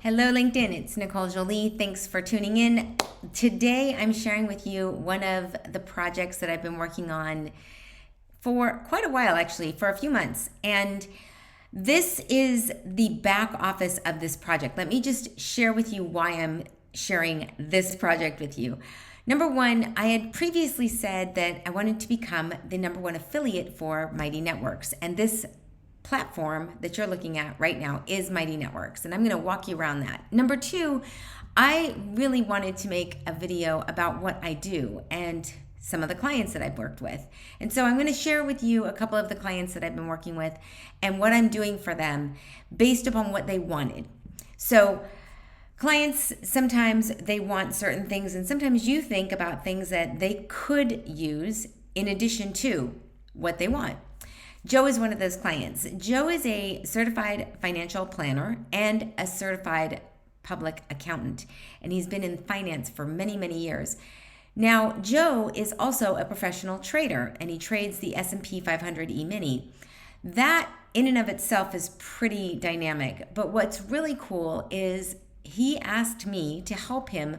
Hello, LinkedIn. It's Nicole Jolie. Thanks for tuning in. Today, I'm sharing with you one of the projects that I've been working on for quite a while, actually, for a few months. And this is the back office of this project. Let me just share with you why I'm sharing this project with you. Number one, I had previously said that I wanted to become the number one affiliate for Mighty Networks. And this platform that you're looking at right now is Mighty Networks, and I'm going to walk you around that. Number two, I really wanted to make a video about what I do and some of the clients that I've worked with. And so I'm going to share with you a couple of the clients that I've been working with and what I'm doing for them based upon what they wanted. So clients, sometimes they want certain things, and sometimes you think about things that they could use in addition to what they want. Joe is one of those clients. Joe is a certified financial planner and a certified public accountant, and he's been in finance for many, many years. Now, Joe is also a professional trader, and he trades the S&P 500 E-mini. That in and of itself is pretty dynamic, but what's really cool is he asked me to help him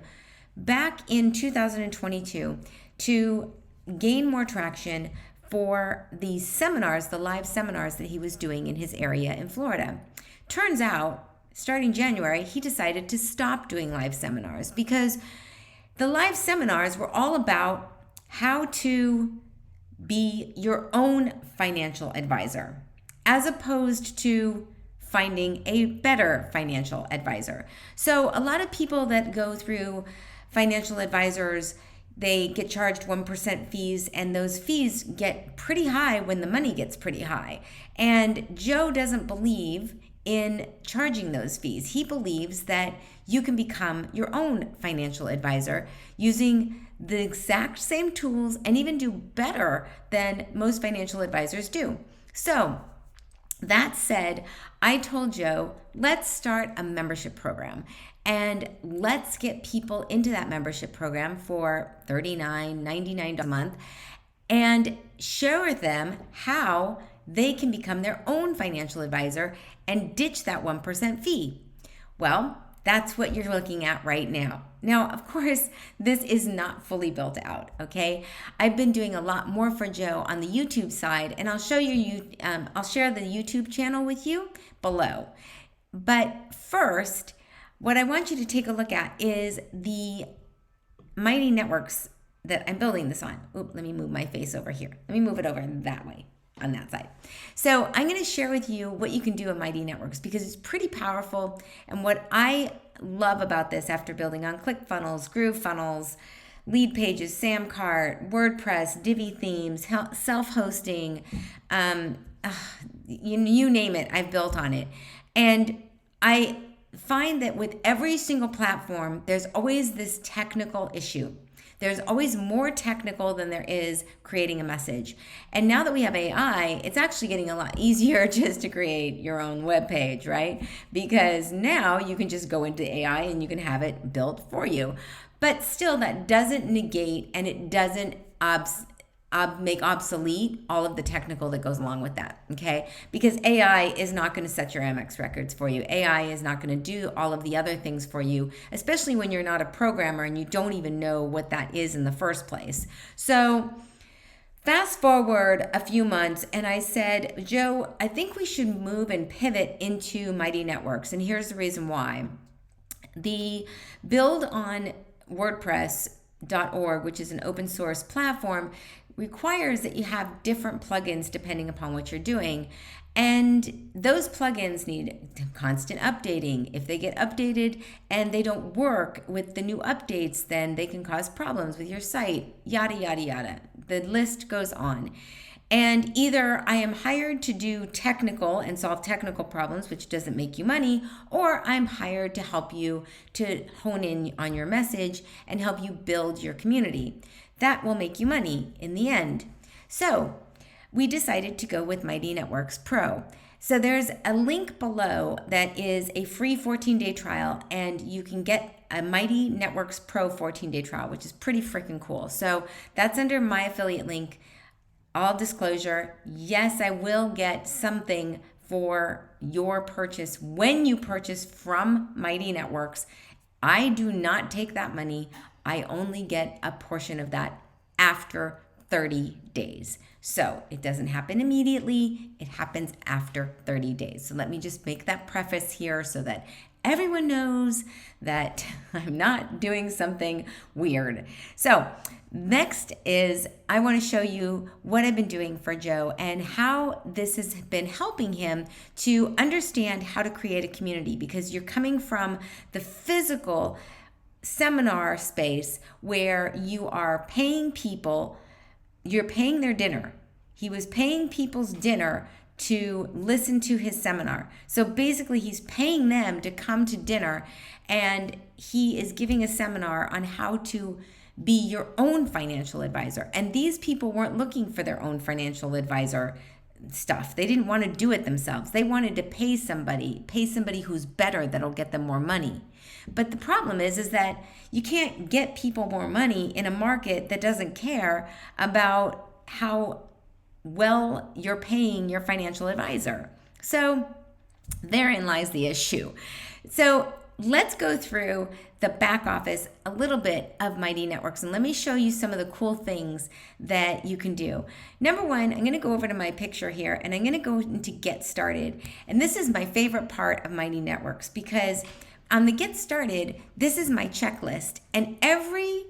back in 2022 to gain more traction for the seminars, the live seminars that he was doing in his area in Florida. Turns out, starting January, he decided to stop doing live seminars because the live seminars were all about how to be your own financial advisor, as opposed to finding a better financial advisor. So a lot of people that go through financial advisors, they get charged 1% fees, and those fees get pretty high when the money gets pretty high. And Joe doesn't believe in charging those fees. He believes that you can become your own financial advisor using the exact same tools and even do better than most financial advisors do. So that said, I told Joe, let's start a membership program and let's get people into that membership program for $39, $99 a month and show them how they can become their own financial advisor and ditch that 1% fee. Well, that's what you're looking at right now. Now, of course, this is not fully built out, okay? I've been doing a lot more for Joe on the YouTube side, and I'll show you. I'll share the YouTube channel with you below. But first, what I want you to take a look at is the Mighty Networks that I'm building this on. Oop, let me move my face over here. Let me move it over that way, on that side. So I'm going to share with you what you can do in Mighty Networks because it's pretty powerful. And what I love about this after building on ClickFunnels, GrooveFunnels, lead pages, Samcart, WordPress, Divi themes, self-hosting, you name it, I've built on it. And I find that with every single platform, there's always this technical issue. There's always more technical than there is creating a message. And now that we have AI, it's actually getting a lot easier just to create your own web page, right? Because now you can just go into AI and you can have it built for you. But still, that doesn't negate and it doesn't make obsolete all of the technical that goes along with that, okay? Because AI is not going to set your Amex records for you. AI is not going to do all of the other things for you, especially when you're not a programmer and you don't even know what that is in the first place. So fast forward a few months, and I said, Joe, I think we should move and pivot into Mighty Networks, and here's the reason why. The build on WordPress.org, which is an open source platform, requires that you have different plugins depending upon what you're doing. And those plugins need constant updating. If they get updated and they don't work with the new updates, then they can cause problems with your site, yada, yada, yada. The list goes on. And either I am hired to do technical and solve technical problems, which doesn't make you money, or I'm hired to help you to hone in on your message and help you build your community. That will make you money in the end. So we decided to go with Mighty Networks Pro. So there's a link below that is a free 14-day trial, and you can get a Mighty Networks Pro 14-day trial, which is pretty freaking cool. So that's under my affiliate link. All disclosure, yes, I will get something for your purchase when you purchase from Mighty Networks. I do not take that money. I only get a portion of that after 30 days. So it doesn't happen immediately. It happens after 30 days. So let me just make that preface here so that everyone knows that I'm not doing something weird. So next is I want to show you what I've been doing for Joe and how this has been helping him to understand how to create a community, because you're coming from the physical seminar space where you are paying people, you're paying their dinner. He was paying people's dinner to listen to his seminar. So basically he's paying them to come to dinner, and he is giving a seminar on how to be your own financial advisor. And these people weren't looking for their own financial advisor stuff. They didn't want to do it themselves. They wanted to pay somebody who's better, that'll get them more money. But the problem is that you can't get people more money in a market that doesn't care about how well you're paying your financial advisor. So therein lies the issue. So let's go through the back office a little bit of Mighty Networks, and let me show you some of the cool things that you can do. Number one, I'm going to go over to my picture here, and I'm going to go into Get Started. And this is my favorite part of Mighty Networks, because on the Get Started, this is my checklist, and every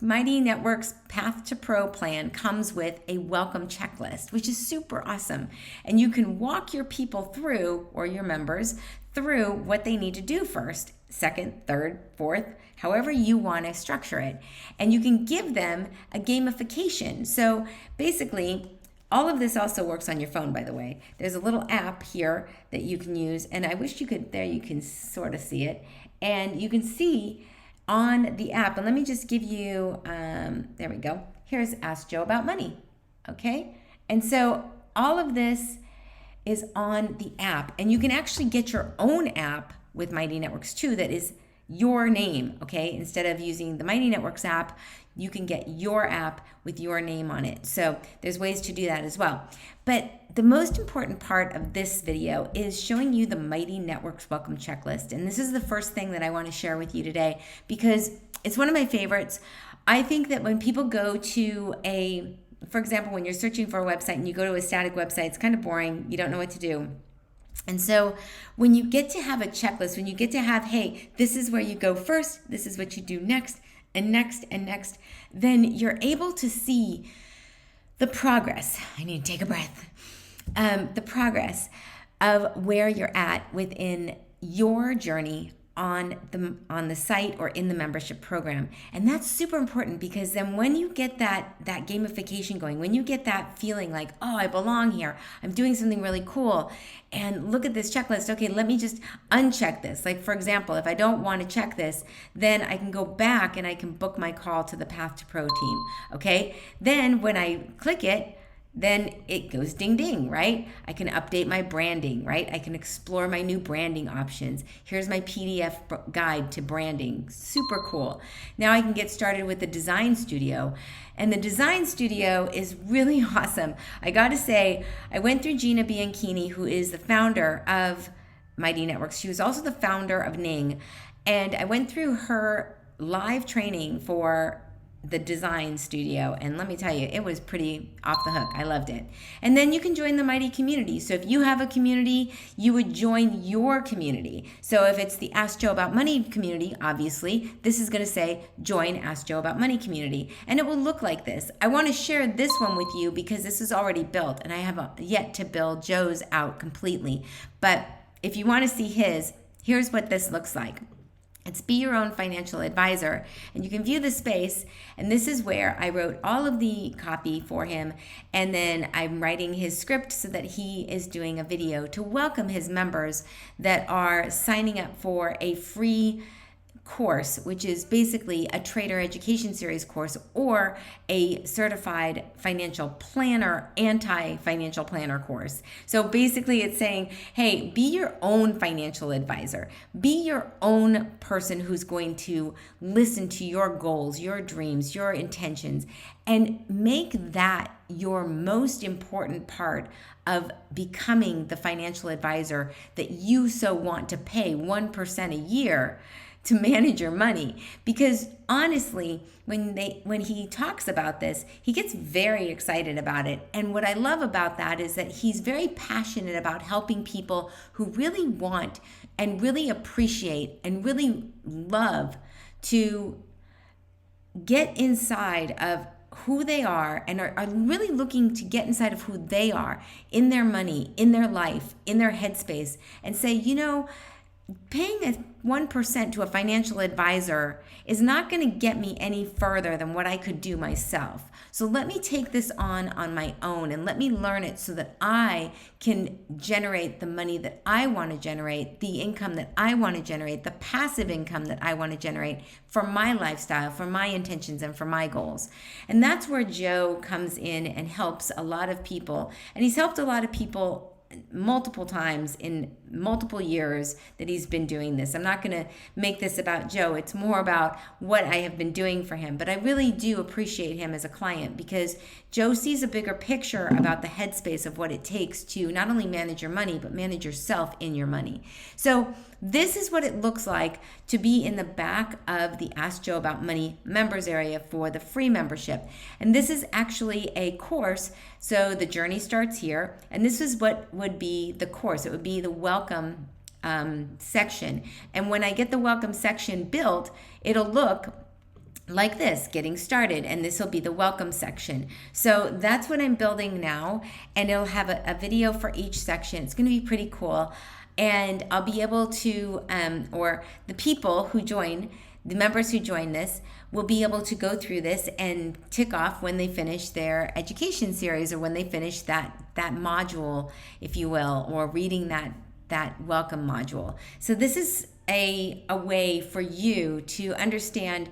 Mighty Networks Path to Pro plan comes with a welcome checklist, which is super awesome. And you can walk your people through, or your members, through what they need to do first, second, third, fourth, however you want to structure it. And you can give them a gamification. So basically, all of this also works on your phone, by the way. There's a little app here that you can use, and I wish you could, there you can sort of see it. And you can see on the app, and let me just give you, there we go. Here's Ask Joe About Money, okay? And so all of this is on the app, and you can actually get your own app with Mighty Networks too that is your name, okay? Instead of using the Mighty Networks app, you can get your app with your name on it. So there's ways to do that as well. But the most important part of this video is showing you the Mighty Networks Welcome Checklist. And this is the first thing that I want to share with you today, because it's one of my favorites. I think that when people go to for example, when you're searching for a website and you go to a static website, it's kind of boring. You don't know what to do. And so when you get to have a checklist, when you get to have, hey, this is where you go first, this is what you do next, and next, and next, then you're able to see the progress. I need to take a breath. The progress of where you're at within your journey on the site or in the membership program. And that's super important, because then when you get that gamification going, when you get that feeling like, oh, I belong here, I'm doing something really cool, and look at this checklist, okay, let me just uncheck this. Like, for example, if I don't want to check this, then I can go back and I can book my call to the Path to Pro team, okay? Then when I click it, then it goes ding ding, right? I can update my branding, right? I can explore my new branding options. Here's my PDF guide to branding. Super cool. Now I can get started with the design studio. And the design studio is really awesome. I got to say, I went through Gina Bianchini, who is the founder of Mighty Networks. She was also the founder of Ning. And I went through her live training for the design studio, and let me tell you, it was pretty off the hook. I loved it. And then you can join the Mighty community. So if you have a community, you would join your community. So if it's the Ask Joe About Money community, obviously this is going to say join Ask Joe About Money community, and it will look like this. I want to share this one with you because this is already built, and I have yet to build Joe's out completely. But if you want to see his, here's what this looks like. It's Be Your Own Financial Advisor, and you can view the space, and this is where I wrote all of the copy for him, and then I'm writing his script so that he is doing a video to welcome his members that are signing up for a free course, which is basically a trader education series course or a certified financial planner, anti-financial planner course. So basically it's saying, hey, be your own financial advisor. Be your own person who's going to listen to your goals, your dreams, your intentions, and make that your most important part of becoming the financial advisor that you so want to pay 1% a year to manage your money. Because honestly, when he talks about this, he gets very excited about it. And what I love about that is that he's very passionate about helping people who really want and really appreciate and really love to get inside of who they are and are really looking to get inside of who they are in their money, in their life, in their headspace, and say, you know, paying a 1% to a financial advisor is not going to get me any further than what I could do myself. So let me take this on my own and let me learn it so that I can generate the money that I want to generate, the income that I want to generate, the passive income that I want to generate for my lifestyle, for my intentions, and for my goals. And that's where Joe comes in and helps a lot of people. And he's helped a lot of people multiple times in multiple years that he's been doing this. I'm not going to make this about Joe. It's more about what I have been doing for him. But I really do appreciate him as a client because Joe sees a bigger picture about the headspace of what it takes to not only manage your money, but manage yourself in your money. So this is what it looks like to be in the back of the Ask Joe About Money members area for the free membership. And this is actually a course. So the journey starts here. And this is what would be the course. It would be the welcome section. And when I get the welcome section built, it'll look like this, getting started, and this will be the welcome section. So that's what I'm building now, and it'll have a video for each section. It's going to be pretty cool, and I'll be able to, or the people who join, the members who join this, will be able to go through this and tick off when they finish their education series or when they finish that module, if you will, or reading that welcome module. So this is a way for you to understand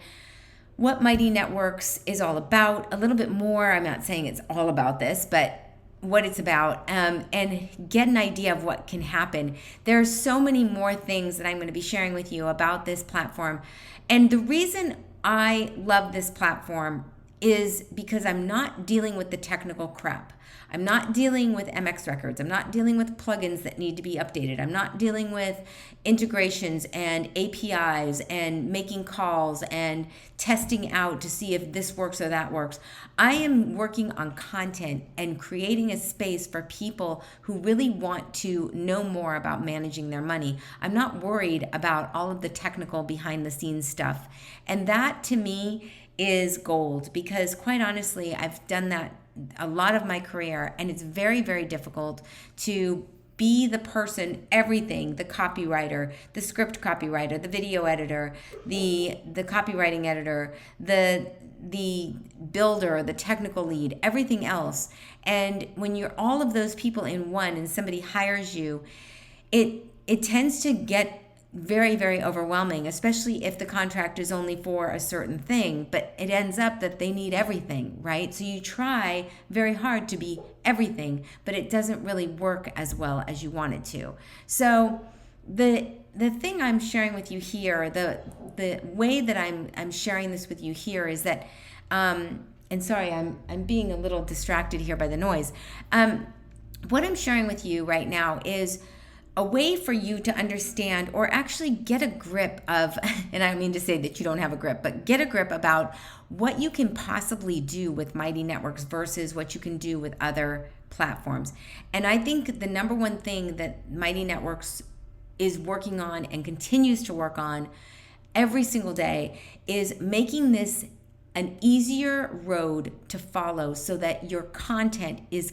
what Mighty Networks is all about, a little bit more. I'm not saying it's all about this, but what it's about, and get an idea of what can happen. There are so many more things that I'm going to be sharing with you about this platform. And the reason I love this platform is because I'm not dealing with the technical crap. I'm not dealing with MX records. I'm not dealing with plugins that need to be updated. I'm not dealing with integrations and APIs and making calls and testing out to see if this works or that works. I am working on content and creating a space for people who really want to know more about managing their money. I'm not worried about all of the technical behind the scenes stuff. And that to me is gold, because quite honestly, I've done that a lot of my career, and it's very, very difficult to be the person, everything, the copywriter, the script copywriter, the video editor, the copywriting editor, the builder, the technical lead, everything else. And when you're all of those people in one and somebody hires you, it tends to get very, very overwhelming, especially if the contract is only for a certain thing, but it ends up that they need everything, right? So you try very hard to be everything, but it doesn't really work as well as you want it to. So the thing I'm sharing with you here, the way that I'm sharing this with you here is that, and sorry, I'm being a little distracted here by the noise. What I'm sharing with you right now is a way for you to understand or actually get a grip of, and I don't mean to say that you don't have a grip, but get a grip about what you can possibly do with Mighty Networks versus what you can do with other platforms. And I think the number one thing that Mighty Networks is working on and continues to work on every single day is making this an easier road to follow so that your content is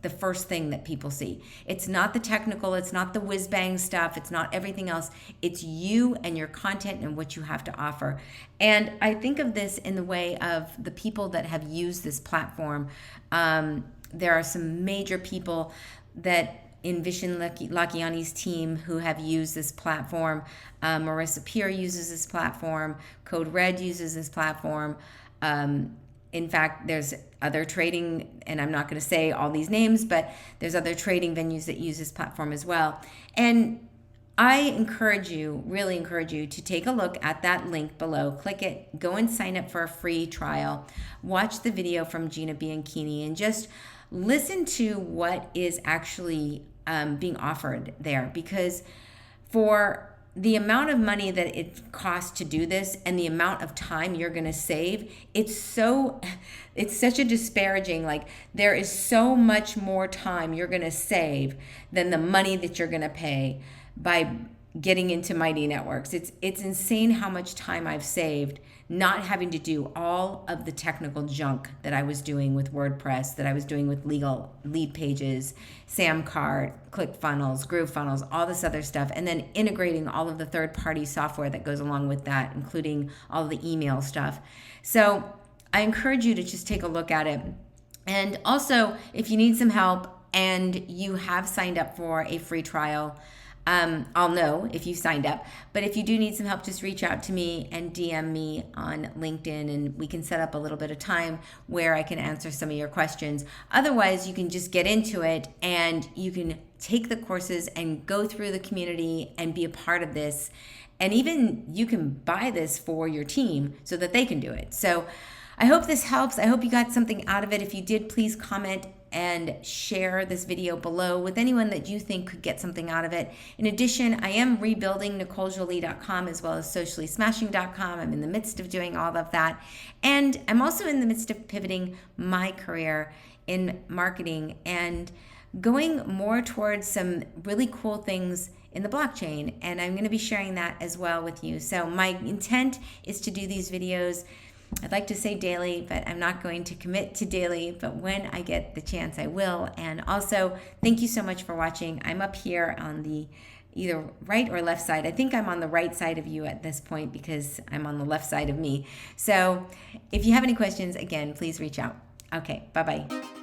the first thing that people see. It's not the technical, it's not the whiz-bang stuff, it's not everything else. It's you and your content and what you have to offer. And I think of this in the way of the people that have used this platform. There are some major people that Envision Lakiani's team who have used this platform. Marissa Peer uses this platform. Code Red uses this platform. In fact, there's other trading, and I'm not going to say all these names, but there's other trading venues that use this platform as well. And I encourage you, really encourage you to take a look at that link below, click it, go and sign up for a free trial, watch the video from Gina Bianchini, and just listen to what is actually being offered there. Because for the amount of money that it costs to do this and the amount of time you're going to save, it's such a disparaging, like there is so much more time you're going to save than the money that you're going to pay by getting into Mighty Networks. It's insane how much time I've saved not having to do all of the technical junk that I was doing with WordPress, that I was doing with legal lead pages, Samcart, ClickFunnels, GrooveFunnels, all this other stuff, and then integrating all of the third-party software that goes along with that, including all the email stuff. So I encourage you to just take a look at it. And also, if you need some help and you have signed up for a free trial, I'll know if you signed up. But if you do need some help, just reach out to me and DM me on LinkedIn, and we can set up a little bit of time where I can answer some of your questions. Otherwise, you can just get into it and you can take the courses and go through the community and be a part of this. And even you can buy this for your team so that they can do it. So I hope this helps. I hope you got something out of it. If you did, please comment and share this video below with anyone that you think could get something out of it. In addition, I am rebuilding NicoleJolie.com as well as sociallysmashing.com. I'm in the midst of doing all of that. And I'm also in the midst of pivoting my career in marketing and going more towards some really cool things in the blockchain. And I'm going to be sharing that as well with you. So my intent is to do these videos, I'd like to say daily, but I'm not going to commit to daily, but when I get the chance, I will. And also, thank you so much for watching. I'm up here on the either right or left side. I think I'm on the right side of you at this point because I'm on the left side of me. So if you have any questions, again, please reach out. Okay, bye-bye.